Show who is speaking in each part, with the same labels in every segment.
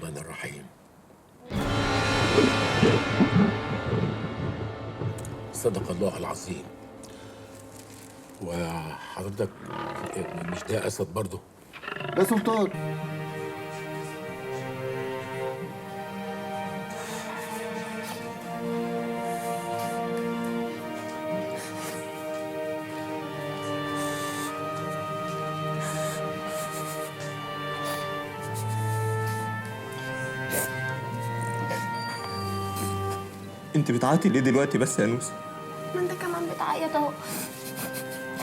Speaker 1: الرحمن الرحيم. صدق الله العظيم. وحضرتك مش ده اسد برضه؟
Speaker 2: يا سلطان،
Speaker 3: انت بتعيطي ليه دلوقتي بس يا نوسة؟
Speaker 4: ما انت كمان بتعيط اهو.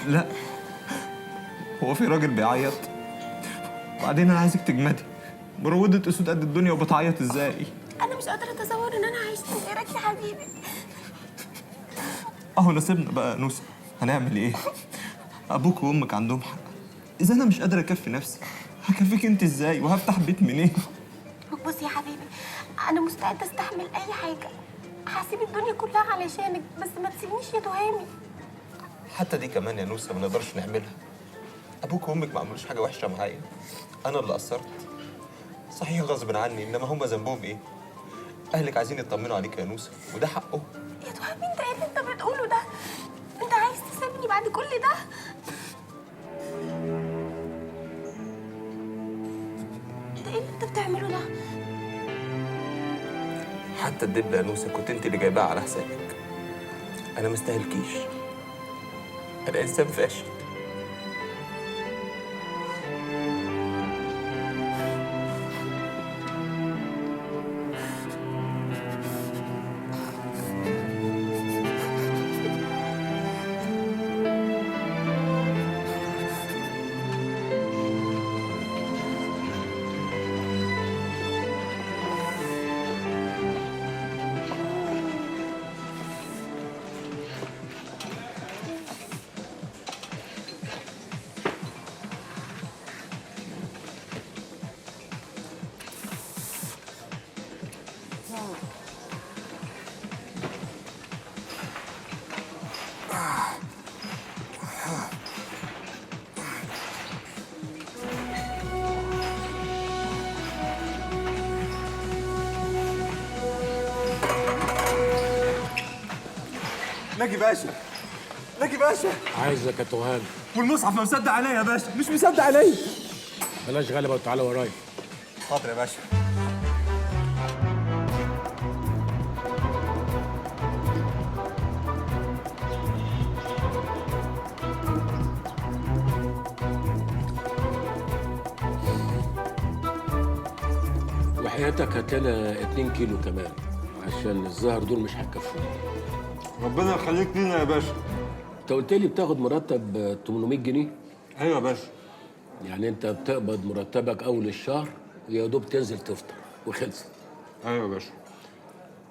Speaker 3: لا، هو في راجل بيعيط؟ وبعدين انا عايزك تجمدي. مروضة اسود قد الدنيا وبتعيط ازاي؟
Speaker 4: انا مش قادره اتصور ان انا عايشه من غيرك يا حبيبي.
Speaker 3: اهو نصيبنا بقى يا نوسة، هنعمل ايه؟ ابوك وامك عندهم حق. اذا انا مش قادر اكفي نفسي، هكفيك انت ازاي؟ وهفتح بيت منين؟
Speaker 4: بص يا حبيبي، انا مستعده استحمل اي حاجه، هسيب الدنيا كلها علشانك، بس ما تسيبنيش يا تهامي.
Speaker 3: حتى دي كمان يا نوسة ما نقدرش نعملها. ابوك وامك ما عملوش حاجه وحشه معايا، انا اللي قصرت. صحيح غصب عني، انما هم ذنبهم ايه؟ اهلك عايزين يطمنوا عليك يا نوسة، وده حقهم.
Speaker 4: يا تهامي، انت ايه اللي انت بتقوله ده؟ انت عايز تسيبني بعد كل ده؟ انت ايه اللي انت بتعمله ده؟
Speaker 3: حتى الدبله يا نوسة كنت انت اللي جايباها على حسابك. انا ما استاهلكيش، انا انسان فاشل.
Speaker 2: ناجي باشا، ناجي باشا،
Speaker 1: عايزك يا تهامي.
Speaker 2: والمصحف ما مصدق عليا يا باشا، مش مصدق عليا.
Speaker 1: بلاش غلبه وتعالى ورايا.
Speaker 2: حاضر يا باشا.
Speaker 1: وحياتك هات لنا 2 كيلو كمان، عشان الزهر دول مش هيكفوني.
Speaker 2: ربنا يخليك لينا يا باشا.
Speaker 1: انت قلت لي بتاخد مرتب 800 جنيه؟
Speaker 2: ايوه يا باشا.
Speaker 1: يعني انت بتقبض مرتبك اول الشهر ويا دوب تنزل تفطر وخلصت.
Speaker 2: ايوه يا باشا.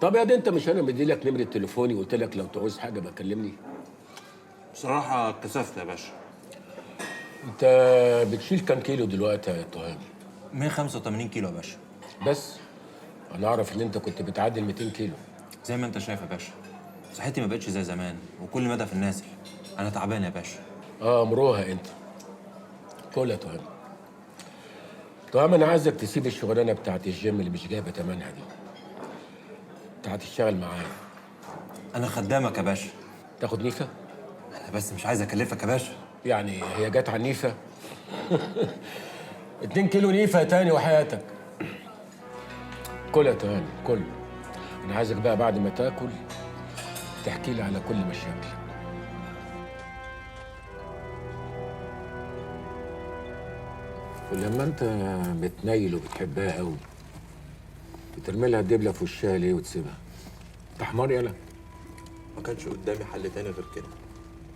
Speaker 1: طب يا دي انت مش انا مدي لك نمره تليفوني وقلت لك لو تعوز حاجه بكلمني؟
Speaker 2: بصراحة اتكسفت يا باشا.
Speaker 1: انت بتشيل كام كيلو دلوقتي يا تهامي؟
Speaker 5: 185 كيلو يا باشا.
Speaker 1: بس انا اعرف ان انت كنت بتعدي 200 كيلو.
Speaker 5: زي ما انت شايف يا باشا، صحتي ما بقتش زي زمان وكل مدى في النازل. انا تعبان يا باشا.
Speaker 1: امروها انت. كل يا تهامي. تهامي انا عايزك تسيب الشغلانه بتاعت الجيم اللي مش جايبه تمنها دي. انت هتشتغل معايا.
Speaker 5: انا خدامك يا باشا.
Speaker 1: تاخد نيفه؟
Speaker 5: انا بس مش عايز اكلفك يا باشا.
Speaker 1: يعني هي جت على النيفه؟ 2 كيلو نيفه تاني وحياتك. كل يا تهاني كل. انا عايزك بقى بعد ما تاكل تحكي لي على كل مشاكلك. ولما انت بتنيل وبتحبها قوي بترمي لها الدبله في وشها ليه وتسيبها؟ انت حمار يالا.
Speaker 3: ما كانش قدامي حل تاني غير كده.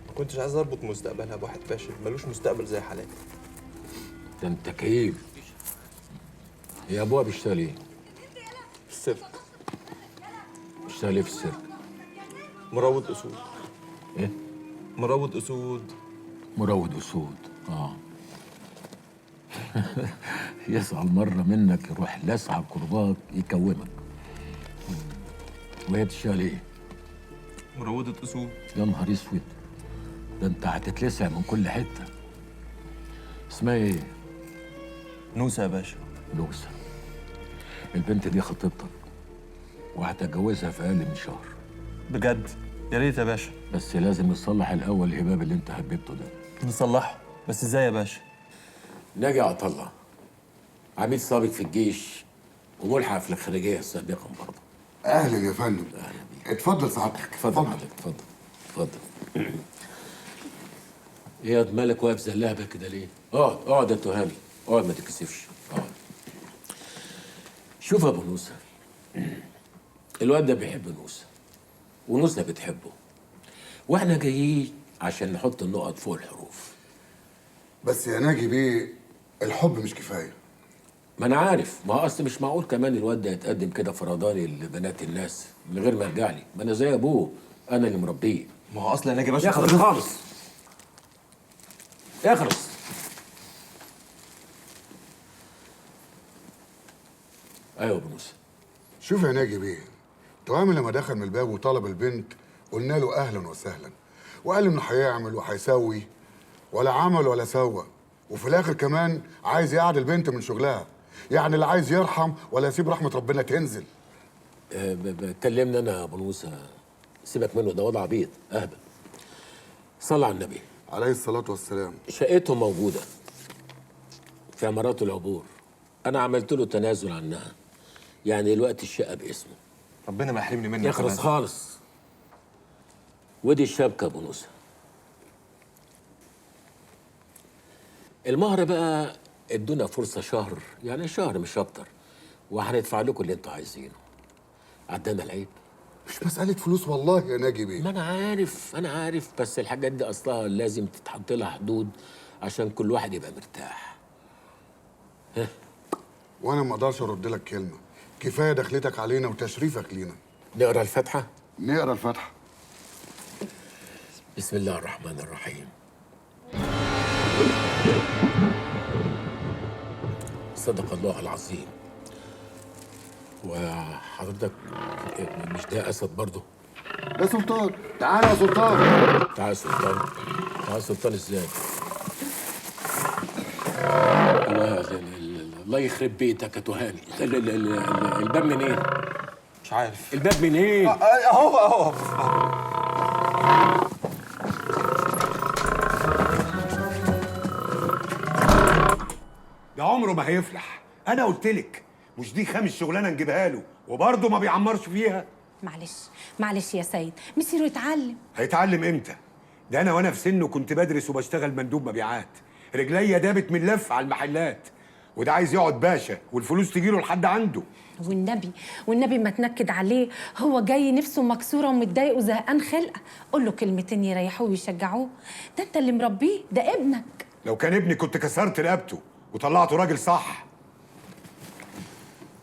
Speaker 3: ما كنتش عايز اربط مستقبلها بواحد فاشل ملوش مستقبل زي حالاتي.
Speaker 1: ده انت كئيب. هي ابوها بيشتغل ايه؟
Speaker 3: في السيرك.
Speaker 1: بيشتغل ايه في السيرك؟
Speaker 3: مروض اسود.
Speaker 1: ايه؟
Speaker 3: مروض اسود.
Speaker 1: مروض اسود، يسعى مرة منك يروح لسعى كرباك يكومك. وهي بتشتغل ايه؟
Speaker 3: مروضة اسود.
Speaker 1: يا نهار اسود، ده انت هتتلسع من كل حتة. اسمها ايه؟
Speaker 5: نوسة يا باشا.
Speaker 1: نوسة. البنت دي خطيبتك وهتجوزها في اقل من شهر.
Speaker 5: بجد؟ يا ريت يا باشا.
Speaker 1: بس لازم نصلح الاول الهباب اللي انت هببته ده.
Speaker 5: نصلحه، بس ازاي يا باشا؟
Speaker 1: ناجي عطا الله عميد سابق في الجيش وملحق في الخارجيه سابقا برضه.
Speaker 6: اهلا يا فندم.
Speaker 1: اهلا بيك.
Speaker 6: اتفضل سعادتك.
Speaker 1: اتفضل حضرتك، اتفضل اتفضل. ايه يا واد مالك واقف زلابه كده ليه؟ اقعد يا تهامي، اقعد ما تتكسفش، اقعد. شوف يا ابو نوسه، الواد ده بيحب نوسه ونوسه بتحبه، واحنا جايين عشان نحط النقط فوق الحروف.
Speaker 6: بس يا ناجي بيه، الحب مش كفايه.
Speaker 1: ما انا عارف، ما هو اصل مش معقول كمان الواد ده يتقدم كده فرضاني لبنات الناس من غير ما يرجع لي، ما انا زي ابوه، انا اللي مربيه.
Speaker 5: ما هو اصلا ناجي باشا
Speaker 1: يخلص خالص، يخلص. ايوه يا ابو موسى.
Speaker 6: شوف يا ناجي بيه، تهامي لما دخل من الباب وطلب البنت قلنا له اهلا وسهلا، وقال انه هيعمل وهيسوي، ولا عمل ولا سوى، وفي الاخر كمان عايز يقعد البنت من شغلها، يعني لا عايز يرحم ولا يسيب رحمه ربنا تنزل.
Speaker 1: كلمني انا يا ابو موسى، سيبك منه، ده وضع عبيط اهبل. صلى على النبي
Speaker 6: عليه الصلاه والسلام.
Speaker 1: شقته موجوده في عمارات العبور، انا عملت له تنازل عنها، يعني دلوقتي الشقه باسمه.
Speaker 3: ربنا ما يحرمني منك.
Speaker 1: يخلص خالص. ودي الشبكه يا ابو موسى. المهر بقى ادونا فرصه شهر، يعني شهر مش اكتر، وهندفع لكم اللي انتوا عايزينه. عدانا العيب.
Speaker 6: مش مساله فلوس والله يا ناجي بيه.
Speaker 1: ما انا عارف، بس الحاجات دي اصلها لازم تتحط لها حدود عشان كل واحد يبقى مرتاح.
Speaker 6: وانا ما اقدرش ارد لك كلمه، كفايه دخلتك علينا وتشريفك لينا.
Speaker 1: نقرا الفاتحه.
Speaker 6: نقرا الفاتحه.
Speaker 1: بسم الله الرحمن الرحيم. صدق الله العظيم. وحضرتك مش ده اسد برضه؟
Speaker 6: يا سلطان تعالى يا سلطان.
Speaker 1: تعال يا سلطان. تعال يا سلطان ازاي؟ الله يخرب بيتك يا تهاني. الباب منين؟
Speaker 3: مش عارف.
Speaker 1: الباب منين؟
Speaker 3: اهو.
Speaker 7: ده عمره ما هيفلح، انا قلت لك مش دي خامس شغلانه نجيبها له وبرضه ما بيعمرش فيها.
Speaker 8: معلش يا سيد، مسيره يتعلم.
Speaker 7: هيتعلم امتى؟ ده انا وانا في سنه كنت بدرس وبشتغل مندوب مبيعات، رجليا دابت من لف على المحلات، وده عايز يقعد باشا والفلوس تجيله لحد عنده.
Speaker 8: والنبي ما تنكد عليه، هو جاي نفسه مكسوره ومتضايق وزهقان خلقه، قول له كلمتين يريحوه ويشجعوه، ده انت اللي مربيه، ده ابنك.
Speaker 7: لو كان ابني كنت كسرت رقبته وطلعته راجل صح.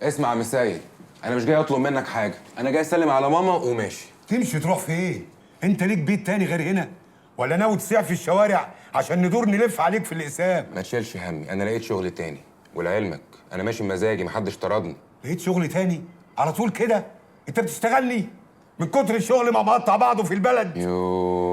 Speaker 9: اسمع يا عم سيد، انا مش جاي اطلب منك حاجه، انا جاي اسلم على ماما وماشي.
Speaker 7: تمشي تروح فين؟ انت ليك بيت تاني غير هنا؟ ولا ناوي تسيع في الشوارع عشان ندور نلف عليك في الاقسام؟
Speaker 9: ما تشيلش همي، انا لقيت شغل تاني، ولعلمك انا ماشي بمزاجي، محدش طردني.
Speaker 7: لقيت شغل تاني؟ على طول كده؟ انت بتشتغلني؟ من كتر الشغل ما مقطع بعضه في البلد.
Speaker 9: يوه